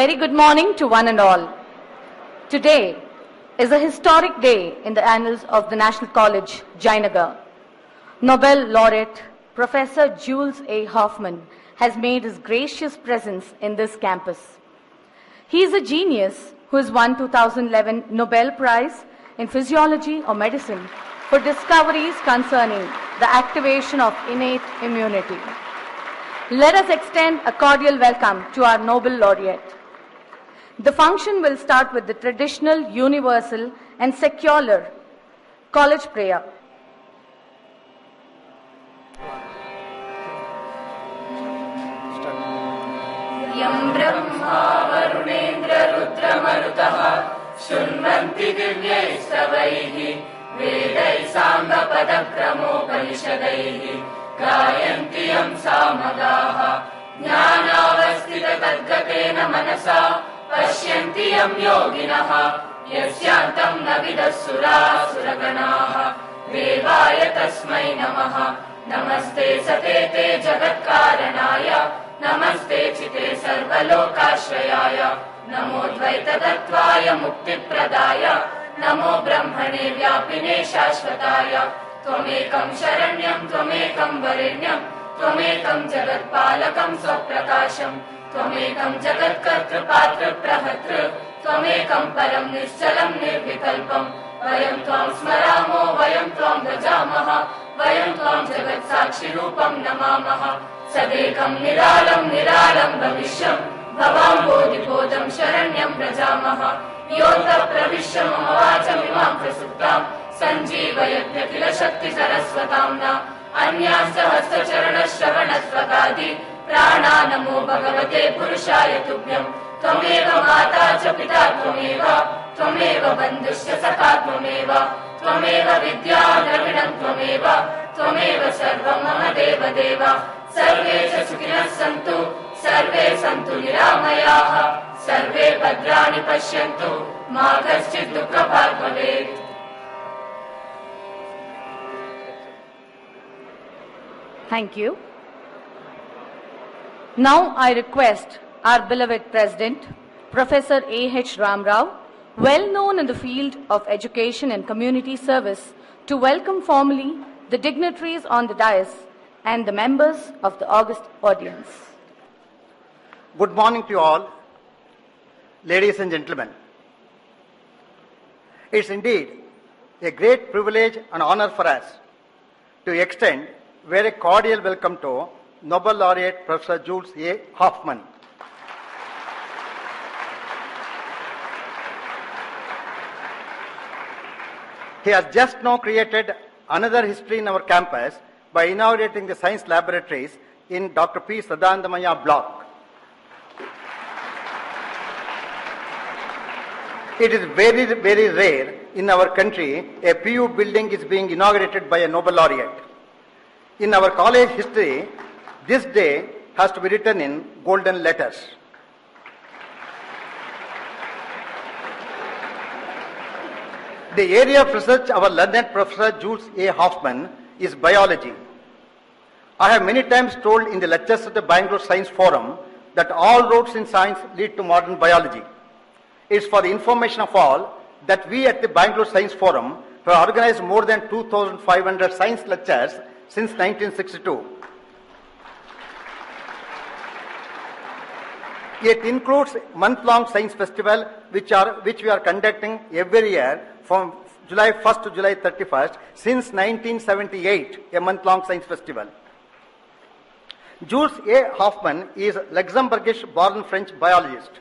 very good morning to one and all. Today is a historic day in the annals of the National College, Jayanagar. Nobel Laureate Prof.Jules A.Hoffmann has made his gracious presence in this campus. He is a genius who has won 2011 Nobel Prize in Physiology or Medicine for discoveries concerning the activation of innate immunity. Let us extend a cordial welcome to our Nobel Laureate. The function will start with the traditional, universal and secular college prayer. Yam Brahma Varunendra Rudra Marutaha Shunvanti Divyai Savaihi Vedai Sangha Padakramopanishadaihi Gayanti Yam Samagaha Jnanavastita Tadgatena Manasa Pashyanti Yam Yoginaha Yasyantam Navidasura Suraganaha Devaya Tasmai Namaha Namaste Satete Jagatkaranaya Namaste Chite Sarvalokashrayaya Namo Dvaita Tattvaya Mukti Pradaya Namo Brahmane Vyapine Shashvataya Tvamekam Sharanyam Tvamekam Varenyam Tvamekam Jagatpalakam Svaprakasham Tvamekam Jagatkartru Patra Prahatru Tvamekam Param Nischalam Nirvikalpam Vayam Tvam Smaramo Vayam Tvam Bhajamaha Vayam Tvam Jagat Sakshi Rupam Namamaha Sadekam Niralam Niralam Bhavishyam Bhavam Bodhipodam Sharanyam Brajamaha Yota Pravishyam Amavacham Imam Prasuptam Sanjeevayatya Kila Shakti Saraswatamna Anyasa Hasta Charana Shravana Swatadi Prana Namo Bhagavate Purushaya Tubhyam Tvameva Mata Cha Pita Tvameva Tvameva Bandhusya Sakha Tvameva Tvameva Vidya Dravidam Tvameva Tvameva Sarvam Mama Deva Deva Sarve cha sukhinas santu, sarve santu niramayaha, sarve bhadrani pashyantu, ma kaschid dukkha bhag bhavet. Thank you. Now I request our beloved President, Professor A.H. Ramrao, well known in the field of education and community service, to welcome formally the dignitaries on the dais and the members of the august audience. Good morning to you all, ladies and gentlemen. It's indeed a great privilege and honor for us to extend very cordial welcome to Nobel Laureate Professor Jules A. Hoffmann. He has just now created another history in our campus by inaugurating the science laboratories in Dr.P. Sadananda Maiya block. It is very, very rare in our country a PU building is being inaugurated by a Nobel laureate. In our college history, this day has to be written in golden letters. The area of research of our learned Professor Jules A. Hoffmann is biology. I have many times told in the lectures of the Bangalore Science Forum that all roads in science lead to modern biology. It is for the information of all that we at the Bangalore Science Forum have organized more than 2,500 science lectures since 1962. It includes month-long science festival which we are conducting every year from July 1st to July 31st since 1978, a month-long science festival. Jules A. Hoffmann is Luxembourgish-born French biologist.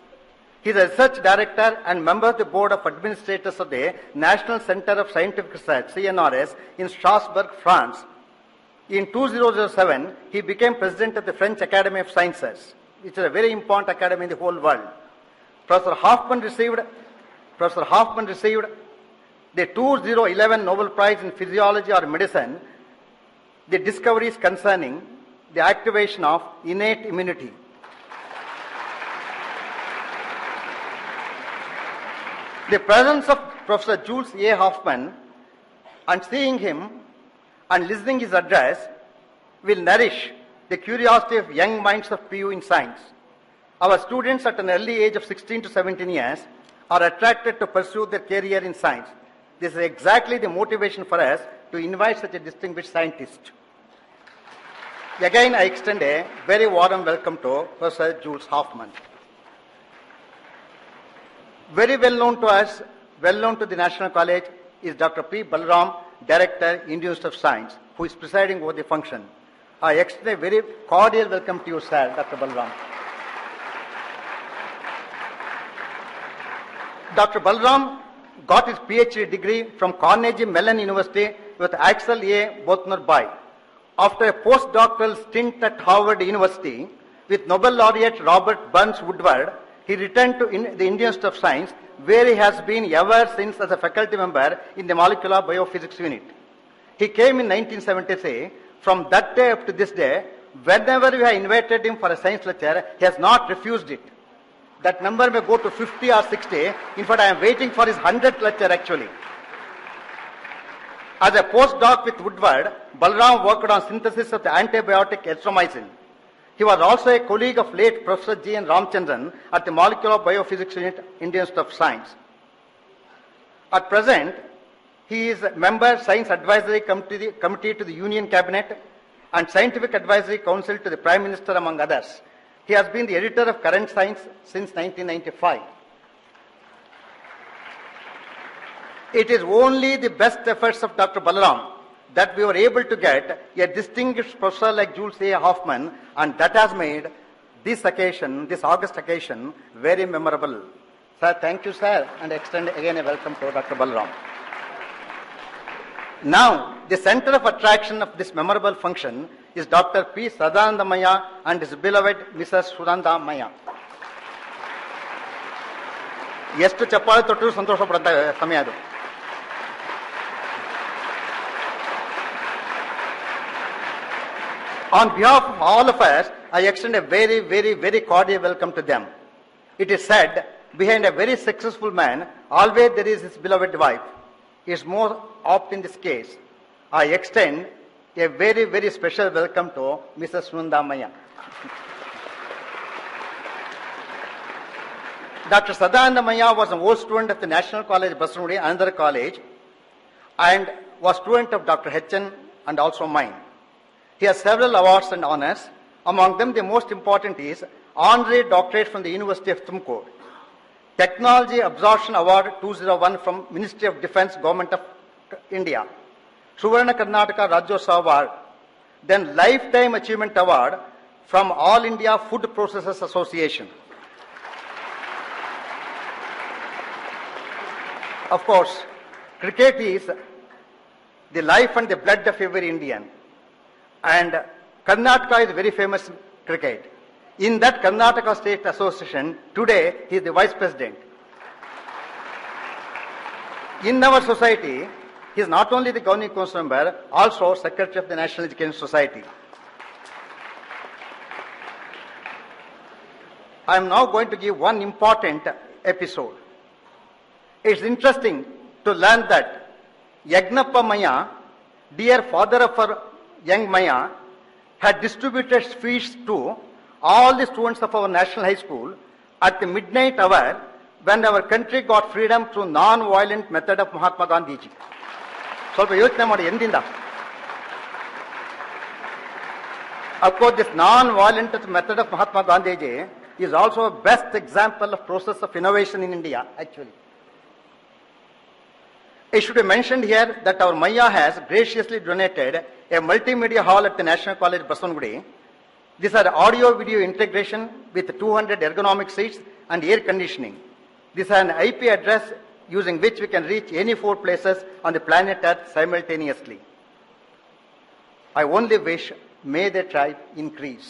He is a research director and member of the board of administrators of the National Center of Scientific Research, CNRS, in Strasbourg, France. In 2007, he became president of the French Academy of Sciences, which is a very important academy in the whole world. Professor Hoffmann received the 2011 Nobel Prize in Physiology or Medicine, the discoveries concerning the activation of innate immunity. The presence of Professor Jules A. Hoffmann and seeing him and listening his address will nourish the curiosity of young minds of PU in science. Our students at an early age of 16 to 17 years are attracted to pursue their career in science. This is exactly the motivation for us to invite such a distinguished scientist. Again, I extend a very warm welcome to Professor Jules Hoffmann. Very well known to us, well known to the National College, is Dr.P. Balaram, Director, Indian Institute of Science, who is presiding over the function. I extend a very cordial welcome to you, sir, Dr. Balaram. Dr. Balaram got his PhD degree from Carnegie Mellon University with Axel A. Bothner-Bai. After a postdoctoral stint at Harvard University with Nobel Laureate Robert Burns Woodward, he returned to the Indian Institute of Science, where he has been ever since as a faculty member in the Molecular Biophysics Unit. He came in 1973. From that day up to this day, whenever we have invited him for a science lecture, he has not refused it. That number may go to 50 or 60. In fact, I am waiting for his 100th lecture actually. As a postdoc with Woodward, Balaram worked on synthesis of the antibiotic erythromycin. He was also a colleague of late Professor G.N. Ramchandran at the Molecular Biophysics Unit, Indian Institute of Science. At present, he is a member Science Advisory Committee to the Union Cabinet and Scientific Advisory Council to the Prime Minister, among others. He has been the editor of Current Science since 1995. It is only the best efforts of Dr. Balaram that we were able to get a distinguished professor like Jules A. Hoffmann, and that has made this occasion, this August occasion, very memorable. Sir, thank you, sir, and extend again a welcome to Dr. Balaram. Now, the center of attraction of this memorable function is Dr. P. Sadananda Maiya and his beloved Mrs. Sunanda Maiya. ಎಷ್ಟು ಚಪ್ಪಾಳೆ ತೊಟ್ಟರು ಸಂತೋಷ ಪಡುವಂತ ಸಮಯ ಅದು. On behalf of all of us, I extend a very, very, very cordial welcome to them. It is said, behind a very successful man, always there is his beloved wife. It is more apt in this case. I extend a very, very special welcome to Mrs. Sunanda Maiya. Dr. Sadananda Maiya was an old student of the National College, Basranudi, another college, and was student of Dr. H.N. and also mine. He has several awards and honors. Among them, the most important is Honorary Doctorate from the University of Tumkur, Technology Absorption Award 201 from Ministry of Defence, Government of India, Suvarna Karnataka Rajyotsav Award, then Lifetime Achievement Award from All India Food Processors Association. Of course, cricket is the life and the blood of every Indian. And Karnataka is very famous in cricket. In that Karnataka State Association, today he is the Vice President. In our society, he is not only the governing council member, also Secretary of the National Education Society. I am now going to give one important episode. It's interesting to learn that Yagnappa Maiya, dear father of our young Maiya, had distributed sweets to all the students of our national high school at the midnight hour when our country got freedom through non-violent method of Mahatma Gandhi ji. ಸ್ವಲ್ಪ ಯೋಚನೆ ಮಾಡಿ ಎಂದಿಂದ. Of course, this non-violent method of Mahatma Gandhi ji is also a best example of process of innovation in India, actually. It should be mentioned here that our Maiya has graciously donated a multimedia hall at the National College, Basavangudi. These are audio-video integration with 200 ergonomic seats and air conditioning. This is an IP address using which we can reach any 4 places on the planet Earth simultaneously. I only wish, may the tribe increase.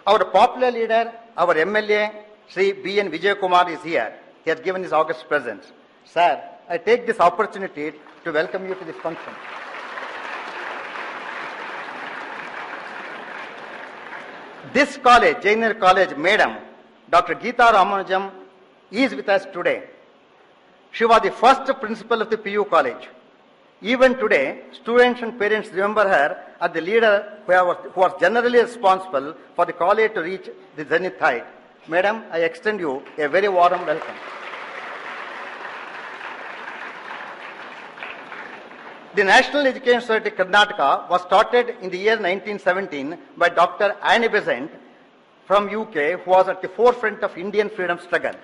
Our popular leader, our MLA, Sri B.N. Vijay Kumar is here. He has given his august presence. Sir, I take this opportunity to welcome you to this function. This college, Jayanagar College, Madam, Dr. Geeta Ramanujam, is with us today. She was the first principal of the PU college. Even today, students and parents remember her as the leader who was generally responsible for the college to reach the zenith height. Madam, I extend you a very warm welcome. The National Education Society Karnataka was started in the year 1917 by Dr. Annie Besant from UK, who was at the forefront of Indian freedom struggle.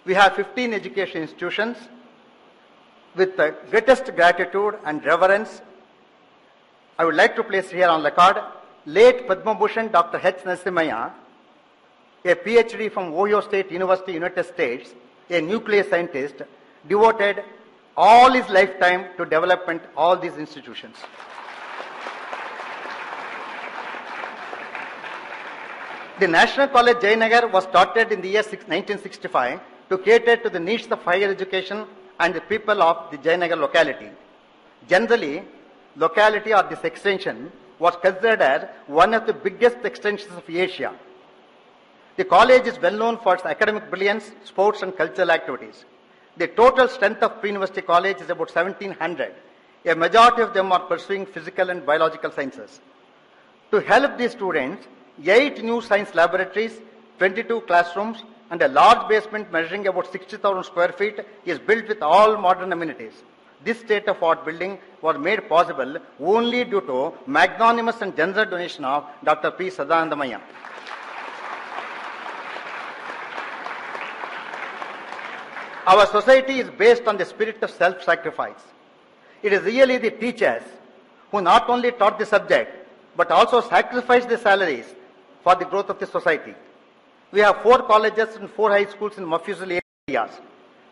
We have 15 education institutions. With the greatest gratitude and reverence, I would like to place here on record late Padma Bhushan Dr. H. Maiya, a PhD from Ohio State University, United States, a nuclear scientist, devoted all his lifetime to development all these institutions. The National College Jayanagar was started in the year 1965 to cater to the needs of higher education and the people of the Jayanagar locality. Generally, locality or this extension was considered as one of the biggest extensions of Asia. The college is well known for its academic brilliance, sports and cultural activities. The total strength of pre-university college is about 1,700. A majority of them are pursuing physical and biological sciences. To help these students, 8 new science laboratories, 22 classrooms, and a large basement measuring about 60,000 square feet is built with all modern amenities. This state-of-art building was made possible only due to magnanimous and generous donation of Dr. P. Sadananda. Our society is based on the spirit of self-sacrifice. It is really the teachers who not only taught the subject, but also sacrificed their salaries for the growth of the society. We have 4 colleges and 4 high schools in Mafuzal areas.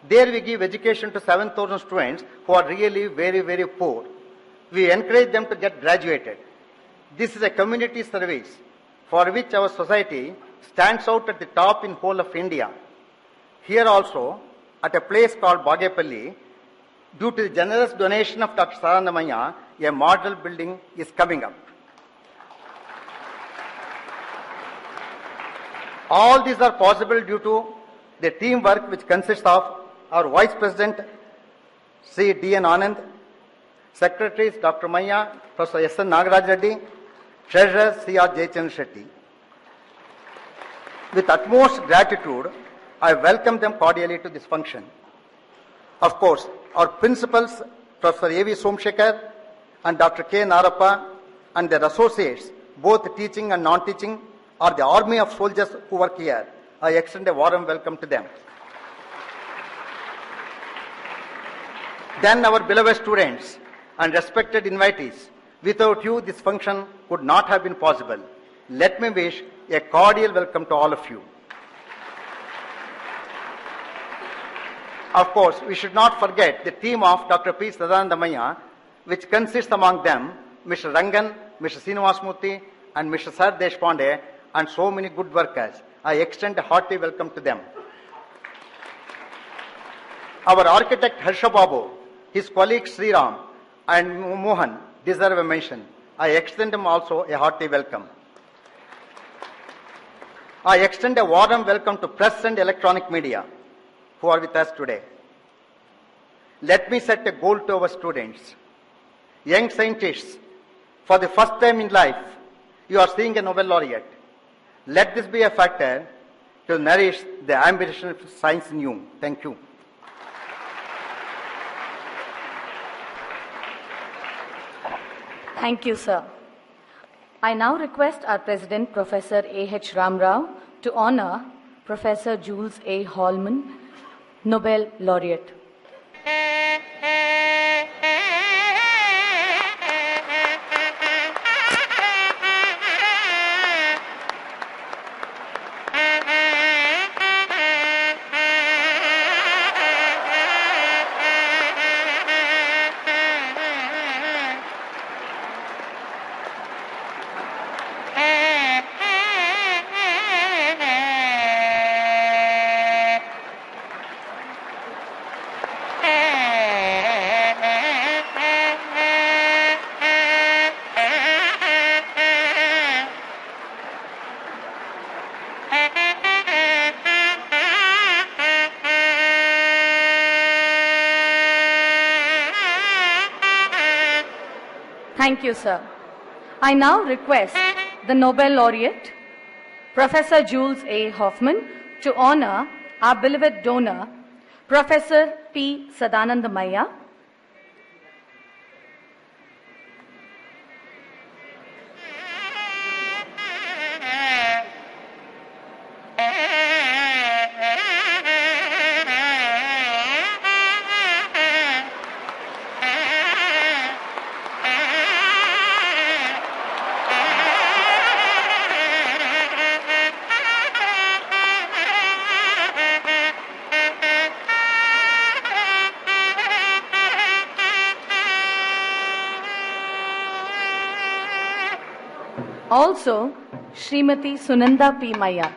There we give education to 7,000 students who are really very, very poor. We encourage them to get graduated. This is a community service for which our society stands out at the top in whole of India. Here also, at a place called Bagepalli, due to the generous donation of Dr. Sadananda, a model building is coming up. All these are possible due to the teamwork which consists of our Vice President, Sri D.N. Anand, Secretaries, Dr. Maiya, Professor S.N. Nagaraj Reddy, Treasurer, C.R. Jayachandra Shetty. With utmost gratitude, I welcome them cordially to this function. Of course, our principals, Professor A.V. Somshekar and Dr. K. Narappa, and their associates, both teaching and non-teaching, are the army of soldiers who work here. I extend a warm welcome to them. Then our beloved students and respected invitees, without you this function would not have been possible. Let me wish a cordial welcome to all of you. Of course, we should not forget the team of Dr. P. Sadananda, which consists among them Mr. Rangan, Mr. Srinivasmurthy, and Mr. Sar Deshpande, and so many good workers. I extend a hearty welcome to them. Our architect Harsha Babu, his colleagues Sriram and Mohan deserve a mention. I extend them also a hearty welcome. I extend a warm welcome to press and electronic media who are with us today. Let me set a goal to our students. Young scientists, for the first time in life, you are seeing a Nobel laureate. Let this be a factor to nourish the ambition of science in you. Thank you. Thank you, sir. I now request our President, Professor A.H. Ramrao, to honor Professor Jules A.Hoffmann, Nobel laureate. Thank you, sir. I now request the Nobel laureate, Professor Jules A. Hoffmann, to honor our beloved donor, Professor P. Sadananda Maiya. Also, Srimati Sunanda P. Maiya.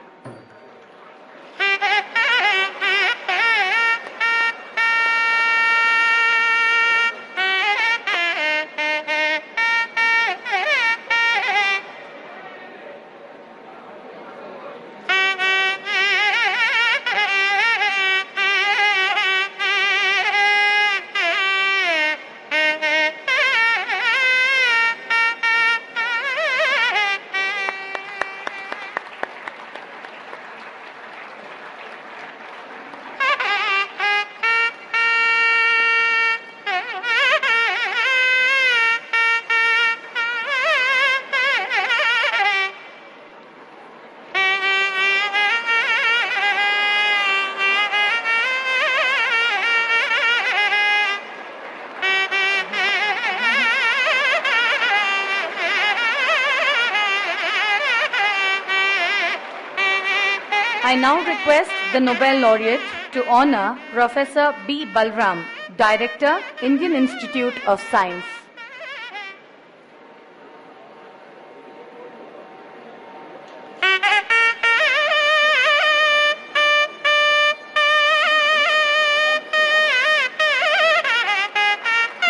I now request the Nobel laureate to honor Professor B. Balaram, Director, Indian Institute of Science.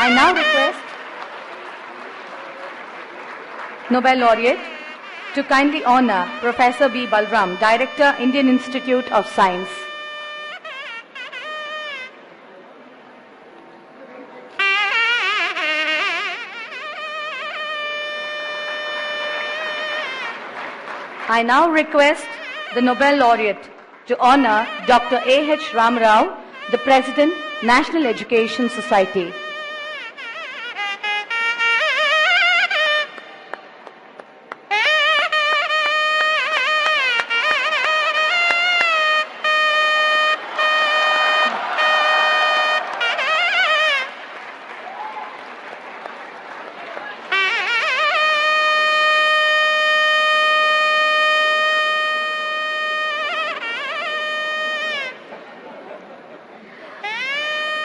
I now request Nobel laureate to kindly honor Professor B. Balaram, Director, Indian Institute of Science. I now request the Nobel laureate to honor Dr. A.H. Ramarao, the President, National Education Society.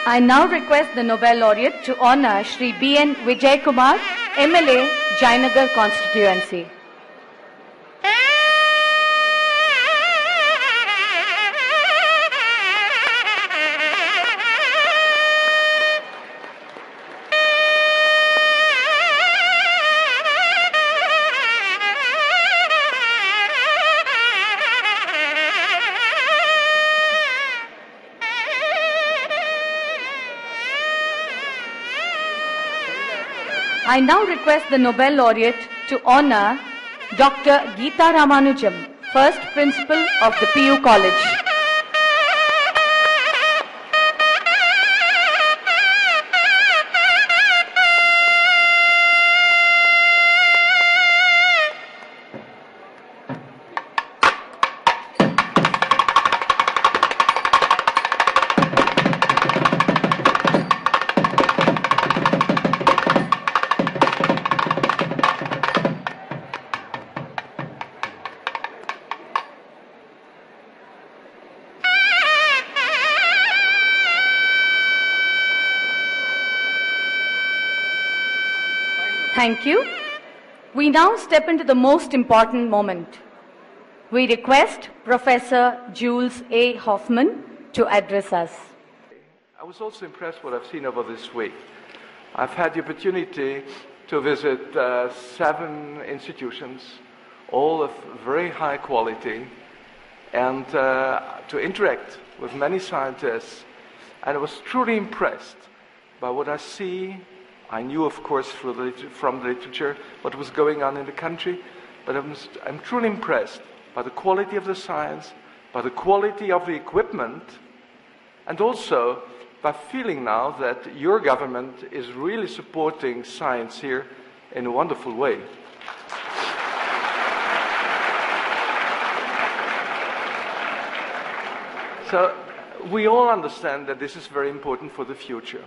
I now request the Nobel laureate to honor Shri B.N. Vijay Kumar, MLA, Jayanagar constituency. I now request the Nobel laureate to honor Dr. Geeta Ramanujam, first principal of the PU College. Thank you. We now step into the most important moment. We request Professor Jules A. Hoffmann to address us. I was also impressed what I've seen over this week. I've had the opportunity to visit 7 institutions, all of very high quality, and to interact with many scientists. And I was truly impressed by what I see, I knew, of course, from the literature what was going on in the country, but I'm truly impressed by the quality of the science, by the quality of the equipment, and also by feeling now that your government is really supporting science here in a wonderful way. So we all understand that this is very important for the future.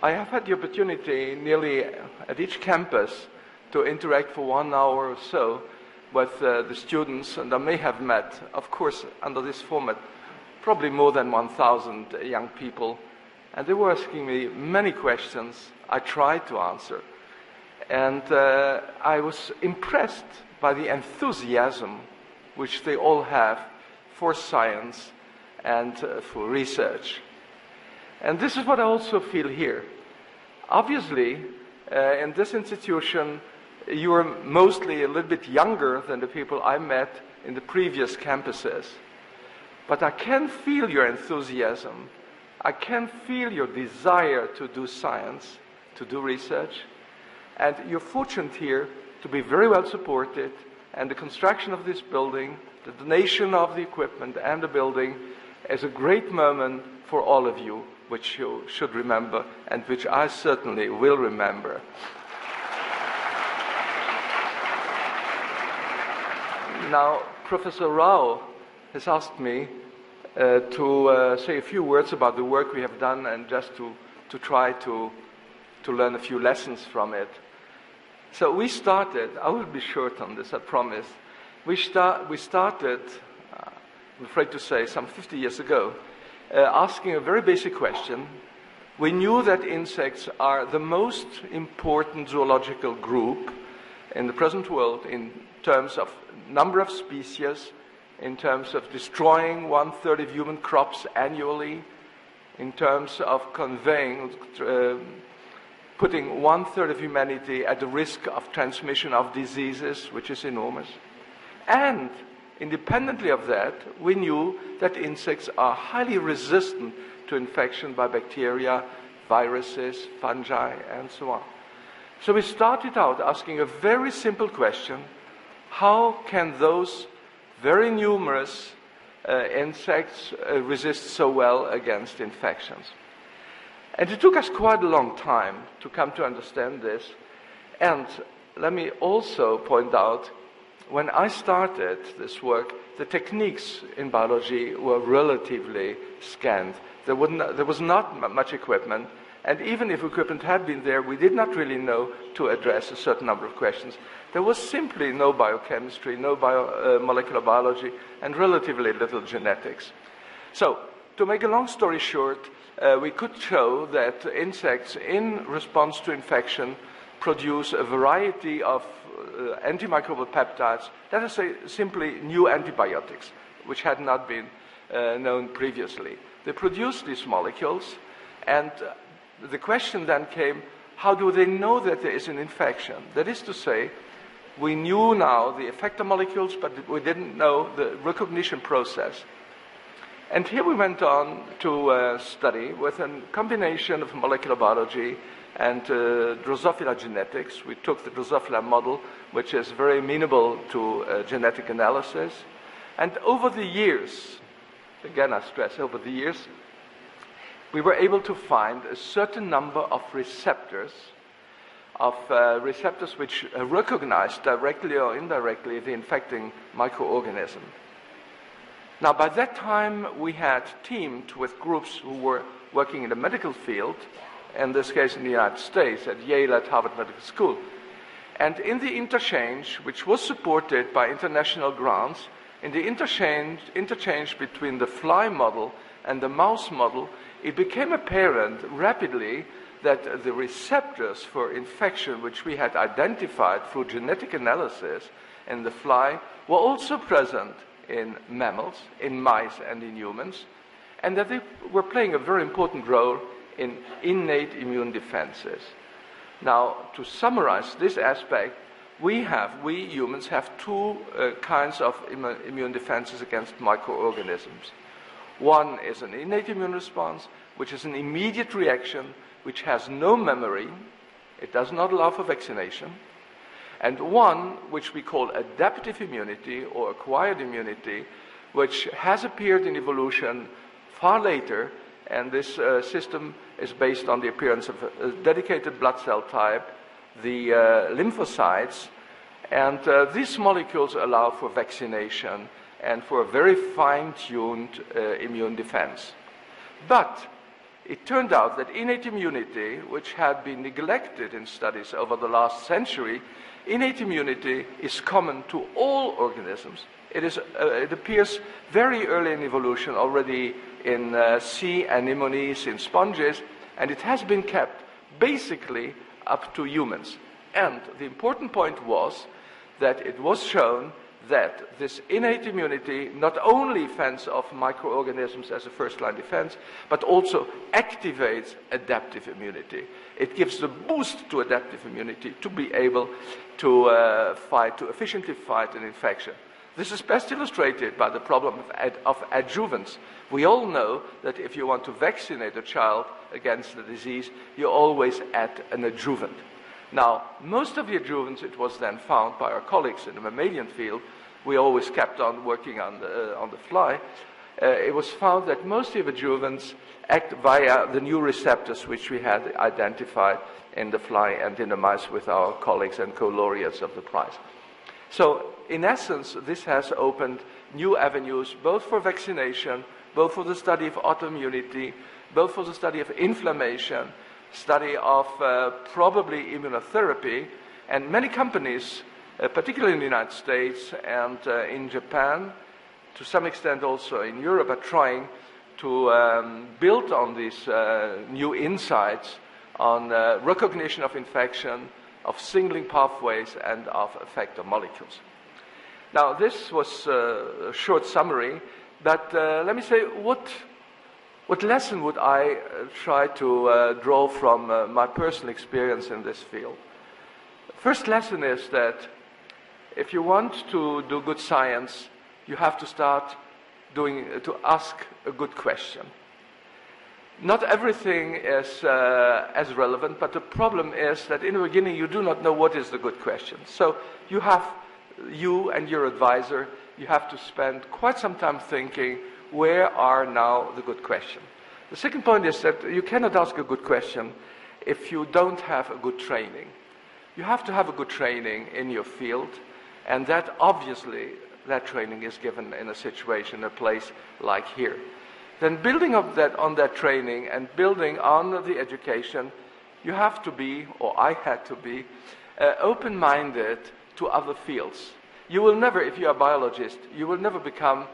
I have had the opportunity nearly at each campus to interact for 1 hour or so with the students, and I may have met, of course, under this format, probably more than 1,000 young people, and they were asking me many questions I tried to answer. And I was impressed by the enthusiasm which they all have for science and for research. And this is what I also feel here. Obviously, in this institution, you are mostly a little bit younger than the people I met in the previous campuses. But I can feel your enthusiasm. I can feel your desire to do science, to do research. And you're fortunate here to be very well supported. And the construction of this building, the donation of the equipment and the building is a great moment for all of you, which you should remember and which I certainly will remember. Now, Professor Rao has asked me to say a few words about the work we have done and just to try to learn a few lessons from it. So we started, I will be short on this, I promise. We started, I'm afraid to say, some 50 years ago, asking a very basic question. We knew that insects are the most important zoological group in the present world in terms of number of species, in terms of destroying 1/3 of human crops annually, in terms of conveying, putting 1/3 of humanity at the risk of transmission of diseases, which is enormous. And independently of that, we knew that insects are highly resistant to infection by bacteria, viruses, fungi, and so on. So we started out asking a very simple question: how can those very numerous insects resist so well against infections? And it took us quite a long time to come to understand this. And let me also point out, when I started this work, the techniques in biology were relatively scant. There was not much equipment, and even if equipment had been there, we did not really know to address a certain number of questions. There was simply no biochemistry, no molecular biology, and relatively little genetics. So, to make a long story short, we could show that insects, in response to infection, produce a variety of antimicrobial peptides, that is simply new antibiotics, which had not been known previously. They produce these molecules, and the question then came, how do they know that there is an infection? That is to say, we knew now the effector molecules, but we didn't know the recognition process. And here we went on to study with a combination of molecular biology and Drosophila genetics. We took the Drosophila model, which is very amenable to genetic analysis. And over the years, again I stress over the years, we were able to find a certain number of receptors which recognize directly or indirectly the infecting microorganism. Now, by that time, we had teamed with groups who were working in the medical field, in this case in the United States, at Yale, at Harvard Medical School. And in the interchange, which was supported by international grants, in the interchange between the fly model and the mouse model, it became apparent rapidly that the receptors for infection, which we had identified through genetic analysis in the fly, were also present in mammals, in mice, and in humans, and that they were playing a very important role in innate immune defenses. Now, to summarize this aspect, we humans have two kinds of immune defenses against microorganisms. One is an innate immune response, which is an immediate reaction which has no memory, it does not allow for vaccination, and one which we call adaptive immunity or acquired immunity, which has appeared in evolution far later, and this system is based on the appearance of a dedicated blood cell type, the lymphocytes, and these molecules allow for vaccination and for a very fine-tuned immune defense. But it turned out that innate immunity, which had been neglected in studies over the last century, innate immunity is common to all organisms. It appears very early in evolution, already in sea anemones, in sponges, and it has been kept basically up to humans. And the important point was that it was shown that this innate immunity not only fends off microorganisms as a first-line defense, but also activates adaptive immunity. It gives the boost to adaptive immunity to be able to efficiently fight an infection. This is best illustrated by the problem of adjuvants. We all know that if you want to vaccinate a child against the disease, you always add an adjuvant. Now, most of the adjuvants, it was then found by our colleagues in the mammalian field, we always kept on working on the fly, it was found that most of the adjuvants act via the new receptors which we had identified in the fly and in the mice with our colleagues and co-laureates of the prize. So, in essence, this has opened new avenues, both for vaccination, both for the study of autoimmunity, both for the study of inflammation, study of probably immunotherapy, and many companies, particularly in the United States and in Japan, to some extent also in Europe, are trying to build on these new insights on recognition of infection, of signaling pathways, and of effector molecules. Now, this was a short summary, but let me say, what lesson would I try to draw from my personal experience in this field? First lesson is that if you want to do good science, you have to start to ask a good question. Not everything is as relevant, but the problem is that in the beginning you do not know what is the good question. So you and your advisor, you have to spend quite some time thinking, where are now the good questions? The second point is that you cannot ask a good question if you don't have a good training. You have to have a good training in your field, and that obviously, that training is given in a situation, a place like here. Then building up on that training and building on the education, you have to be, or I had to be, open-minded to other fields. You will never, if you are a biologist, you will never become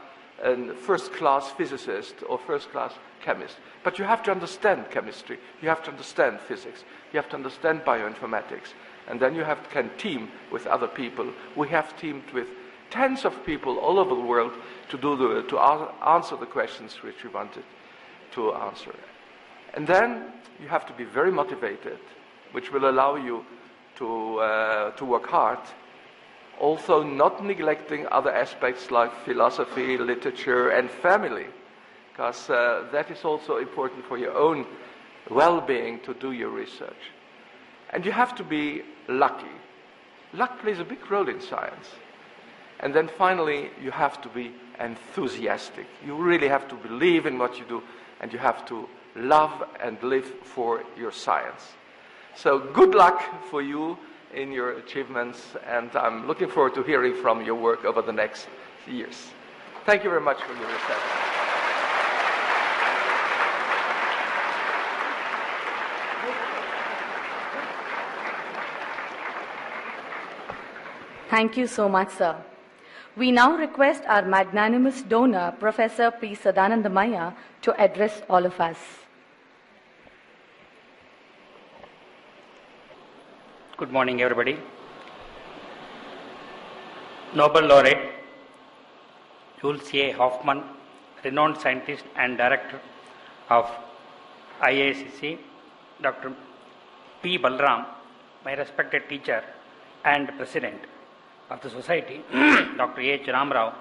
a first-class physicist or first-class chemist. But you have to understand chemistry, you have to understand physics, you have to understand bioinformatics, and then you can team with other people. We have teamed with tens of people all over the world to answer the questions which we wanted to answer. And then you have to be very motivated, which will allow you to work hard, also not neglecting other aspects like philosophy, literature, and family, because that is also important for your own well-being to do your research. And you have to be lucky. Luck plays a big role in science. And then finally, you have to be enthusiastic. You really have to believe in what you do, and you have to love and live for your science. So good luck for you in your achievements, and I'm looking forward to hearing from your work over the next years. Thank you very much for your reception. Thank you so much, sir. We now request our magnanimous donor, Professor P. Sadananda Maiya, to address all of us. Good morning, everybody. Nobel Laureate Jules A.Hoffmann, renowned scientist and director of IACC, Dr.P.Balaram, my respected teacher and president of the society, Dr. H. Ramrao,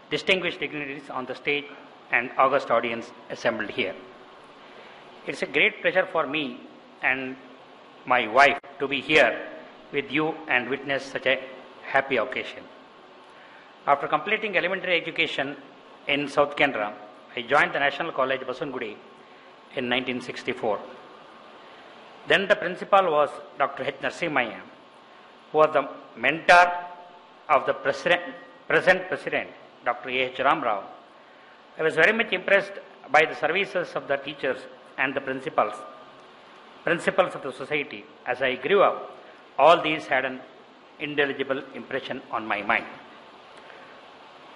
distinguished dignitaries on the stage and august audience assembled here. It's a great pleasure for me and my wife to be here with you and witness such a happy occasion. After completing elementary education in South Canara, I joined the National College Basungudi in 1964. Then the principal was Dr. H. Maiya, who was the mentor of the present president, Dr. A.H. Ramrao. I was very much impressed by the services of the teachers and the principals of the society. As I grew up, all these had an indelible impression on my mind.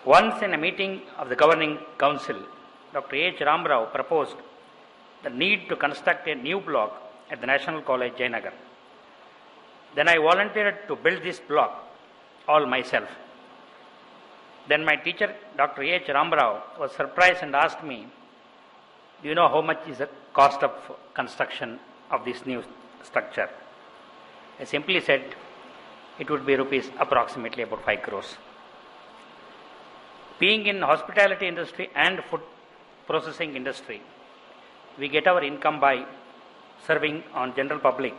Once in a meeting of the governing council, Dr. H. Ramrao proposed the need to construct a new block at the National College, Jayanagar. Then I volunteered to build this block all myself. Then my teacher, Dr. H. Ramrao, was surprised and asked me, "Do you know how much is the cost of construction of this new structure?" I simply said, it would be rupees approximately about 5 crores. Being in hospitality industry and food processing industry, we get our income by serving on general public.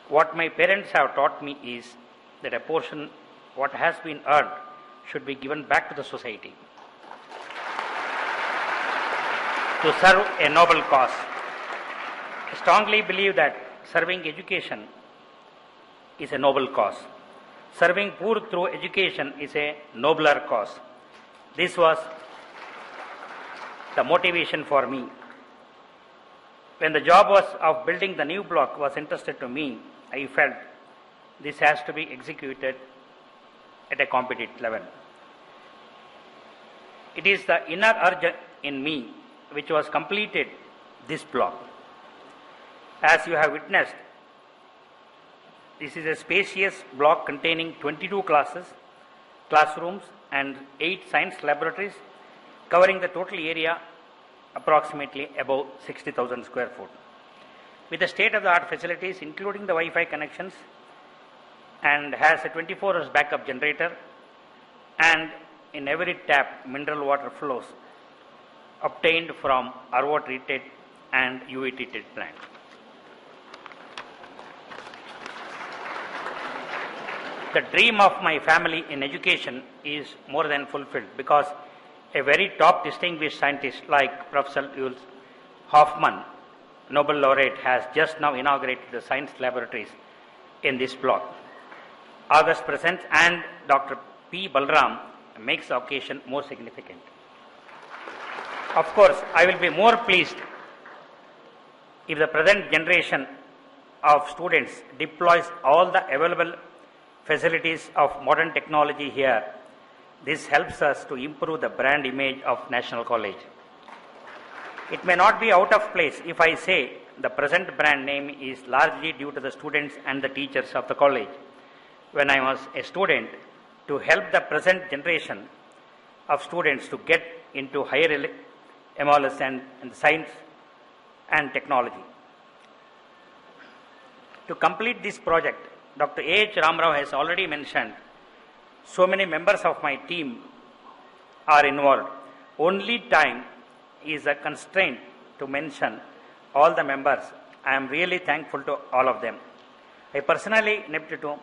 What my parents have taught me is that a portion what has been earned should be given back to the society to serve a noble cause. I strongly believe that serving education is a noble cause. Serving poor through education is a nobler cause. This was the motivation for me. When the job of building the new block was entrusted to me, I felt this has to be executed at a competitive level. It is the inner urge in me which was completed this block. As you have witnessed, this is a spacious block containing 22 classrooms and 8 science laboratories, covering the total area approximately above 60,000 square foot. With the state-of-the-art facilities, including the Wi-Fi connections, and has a 24 hours backup generator, and in every tap mineral water flows obtained from RO treated and UV treated plant. The dream of my family in education is more than fulfilled, because a very top distinguished scientist like Prof.Jules A.Hoffmann, Nobel Laureate, has just now inaugurated the science laboratories in this block. August present and Dr.P. Balaram makes the occasion more significant. Of course, I will be more pleased if the present generation of students deploys all the available facilities of modern technology here. This helps us to improve the brand image of National College. It may not be out of place if I say the present brand name is largely due to the students and the teachers of the college. When I was a student, to help the present generation of students to get into higher MLS and science and technology. To complete this project, Dr. A.H. Ramrao has already mentioned so many members of my team are involved. Only time is a constraint to mention all the members. I am really thankful to all of them. I personally indebted to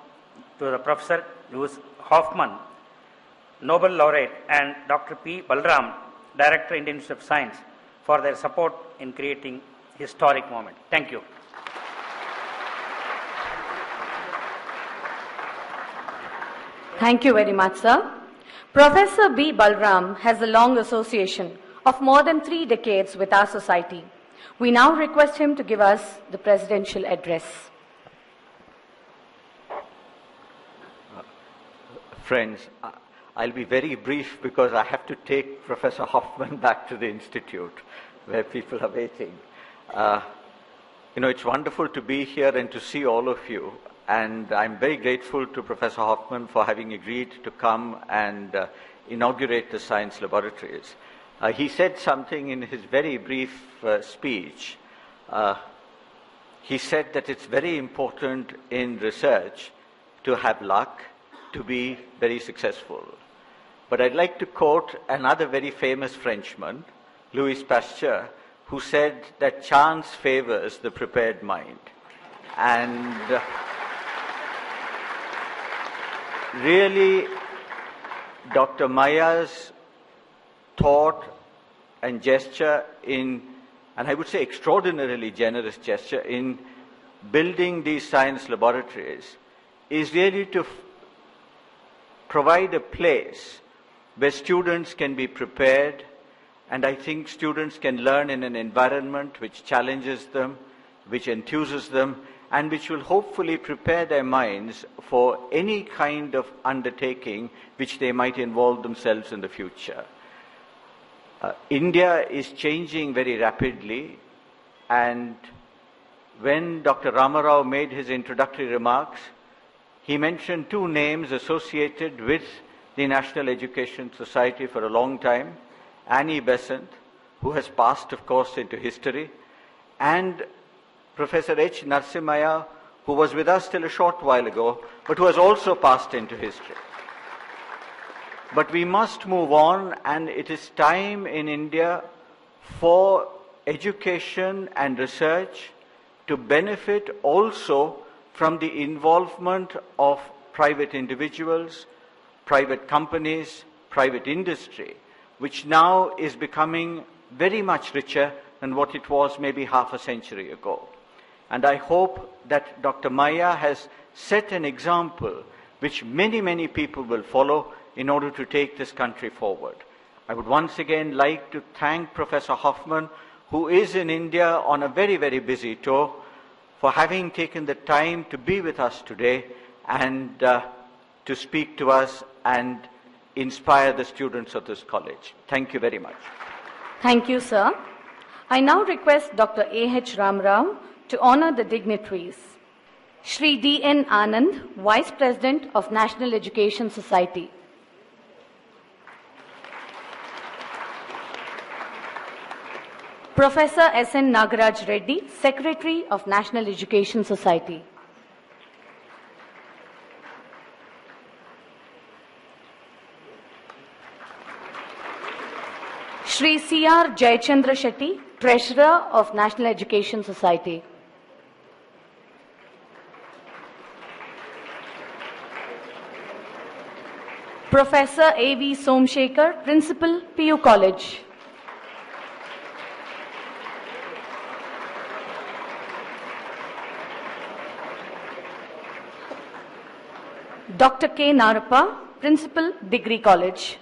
the Professor Jules A.Hoffmann, Nobel Laureate, and Dr. P. Balaram, Director, Indian Institute of Science, for their support in creating historic moment. Thank you. Thank you very much, sir. Professor B. Balaram has a long association of more than 3 decades with our society. We now request him to give us the presidential address. Friends, I'll be very brief because I have to take Professor Hoffmann back to the Institute where people are waiting. It's wonderful to be here and to see all of you. And I'm very grateful to Professor Hoffmann for having agreed to come and inaugurate the science laboratories. He said something in his very brief speech. He said that it's very important in research to have luck, to be very successful. But I'd like to quote another very famous Frenchman, Louis Pasteur, who said that chance favors the prepared mind. And really, Dr. Maiya's thought and gesture and I would say extraordinarily generous gesture in building these science laboratories is really to provide a place where students can be prepared, and I think students can learn in an environment which challenges them, which enthuses them, and which will hopefully prepare their minds for any kind of undertaking which they might involve themselves in the future. India is changing very rapidly, and when Dr. Ramarao made his introductory remarks, he mentioned two names associated with the National Education Society for a long time: Annie Besant, who has passed, of course, into history, and Professor H. Narasimhaiah, who was with us till a short while ago, but who has also passed into history. But we must move on, and it is time in India for education and research to benefit also from the involvement of private individuals, private companies, private industry, which now is becoming very much richer than what it was maybe half a century ago. And I hope that Dr. Maiya has set an example which many, many people will follow in order to take this country forward. I would once again like to thank Professor Hoffmann, who is in India on a very, very busy tour, for having taken the time to be with us today and to speak to us and inspire the students of this college. Thank you very much. Thank you, sir. I now request Dr. A.H. Ramarao to honor the dignitaries. Shri D.N. Anand, Vice President of National Education Society. Professor S.N. Nagaraj Reddy, Secretary of National Education Society. Shri C.R. Jayachandra Shetty, Treasurer of National Education Society. Professor A.V. Somshekar, Principal, PU College. Dr. K. Narappa, Principal, Degree College.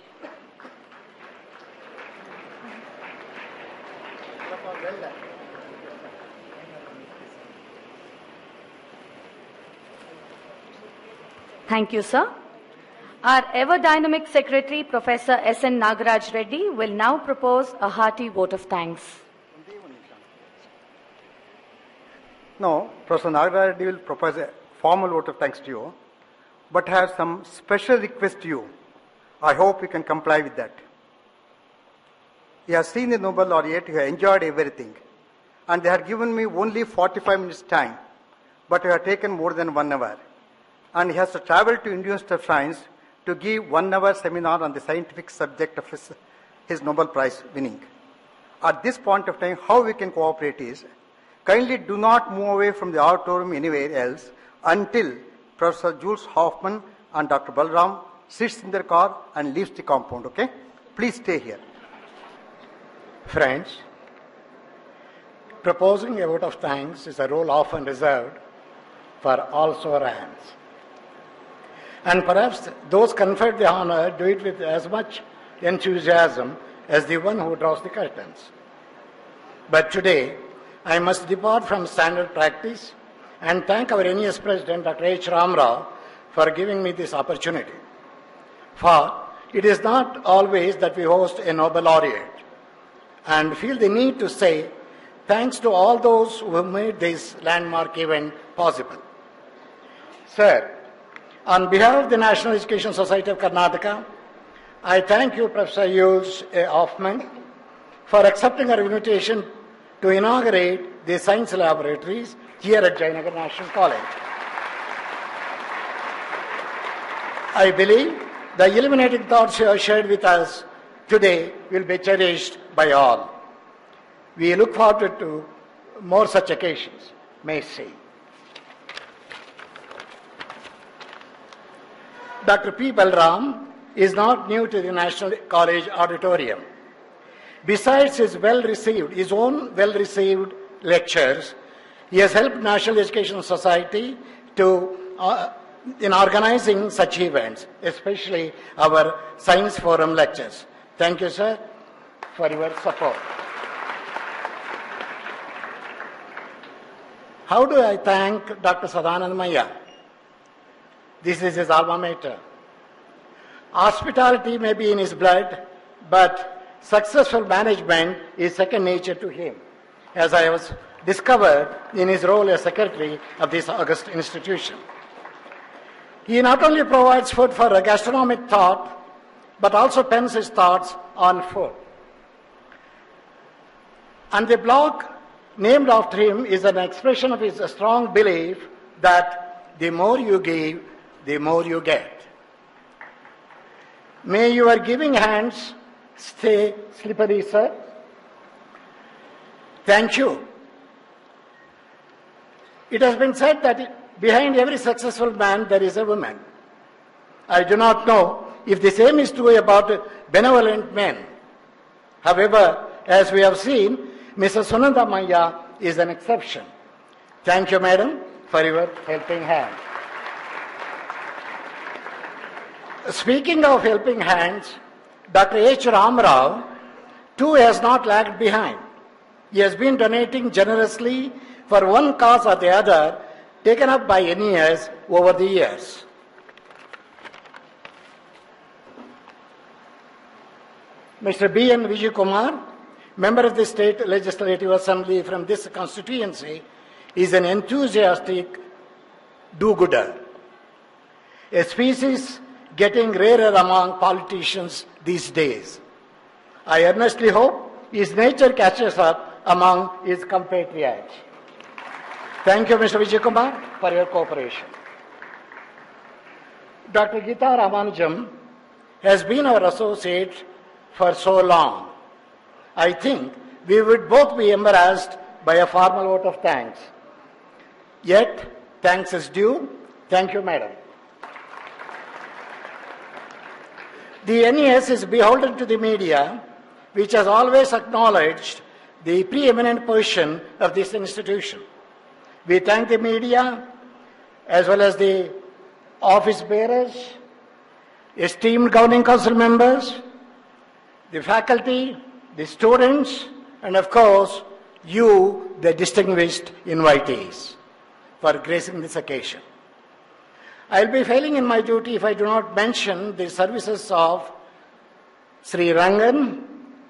Thank you, sir. Our ever-dynamic Secretary, Professor S.N. Nagaraj Reddy, will now propose a hearty vote of thanks. Now, Professor Nagaraj Reddy will propose a formal vote of thanks to you, but has some special request to you. I hope you can comply with that. You have seen the Nobel Laureate, you have enjoyed everything, and they have given me only 45 minutes time, but you have taken more than 1 hour. And he has to travel to Indian Institute of Science to give 1 hour seminar on the scientific subject of his Nobel Prize winning. At this point of time, how we can cooperate is, kindly do not move away from the auditorium anywhere else until Professor Jules Hoffmann and Dr. Balaram sits in their car and leaves the compound, okay? Please stay here. Friends, proposing a vote of thanks is a role often reserved for all sovereigns. And perhaps those conferred the honor do it with as much enthusiasm as the one who draws the curtains. But today, I must depart from standard practice and thank our NES President, Dr. H. Ramarao, for giving me this opportunity. For it is not always that we host a Nobel Laureate, and feel the need to say thanks to all those who have made this landmark event possible. Sir, on behalf of the National Education Society of Karnataka, I thank you, Professor Jules A.Hoffmann, for accepting our invitation to inaugurate the science laboratories here at Jayanagar National College. I believe the illuminating thoughts you have shared with us today will be cherished by all. We look forward to more such occasions. May see. Dr. P. Balaram is not new to the National College auditorium. Besides his own well-received lectures, he has helped National Education Society in organizing such events, especially our Science Forum lectures. Thank you, sir, for your support. How do I thank Dr. Sadananda Maiya? This is his alma mater. Hospitality may be in his blood, but successful management is second nature to him, as I was discovered in his role as secretary of this august institution. He not only provides food for a gastronomic thought, but also pens his thoughts on food. And the blog named after him is an expression of his strong belief that the more you give, the more you get. May your giving hands stay slippery, sir. Thank you. It has been said that behind every successful man there is a woman. I do not know if the same is true about benevolent men. However, as we have seen, Mrs. Sunanda Maiya is an exception. Thank you, madam, for your helping hand. Speaking of helping hands, Dr. H. Ramarao too has not lagged behind. He has been donating generously for one cause or the other taken up by NES over the years. Mr. B. N. Vijay Kumar, member of the State Legislative Assembly from this constituency, is an enthusiastic do-gooder, a species getting rarer among politicians these days. I earnestly hope his nature catches up among his compatriots. Thank you, Mr. Vijay Kumar, for your cooperation. Dr. Gita Ramanujam has been our associate for so long. I think we would both be embarrassed by a formal vote of thanks. Yet, thanks is due. Thank you, madam. The NES is beholden to the media, which has always acknowledged the preeminent position of this institution. We thank the media, as well as the office bearers, esteemed governing council members, the faculty, the students, and of course, you, the distinguished invitees, for gracing this occasion. I will be failing in my duty if I do not mention the services of Sri Rangan,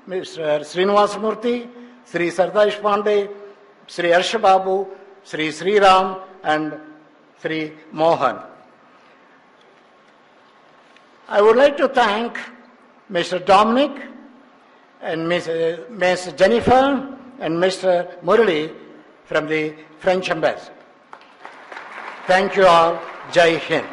Mr. Srinivasamurthy, Sri Sardash Pandey, Sri Harsha Babu, Sri Sriram, and Sri Mohan. I would like to thank Mr. Dominic and Ms. Jennifer and Mr. Murali from the French Embassy. Thank you all. Jai Hind.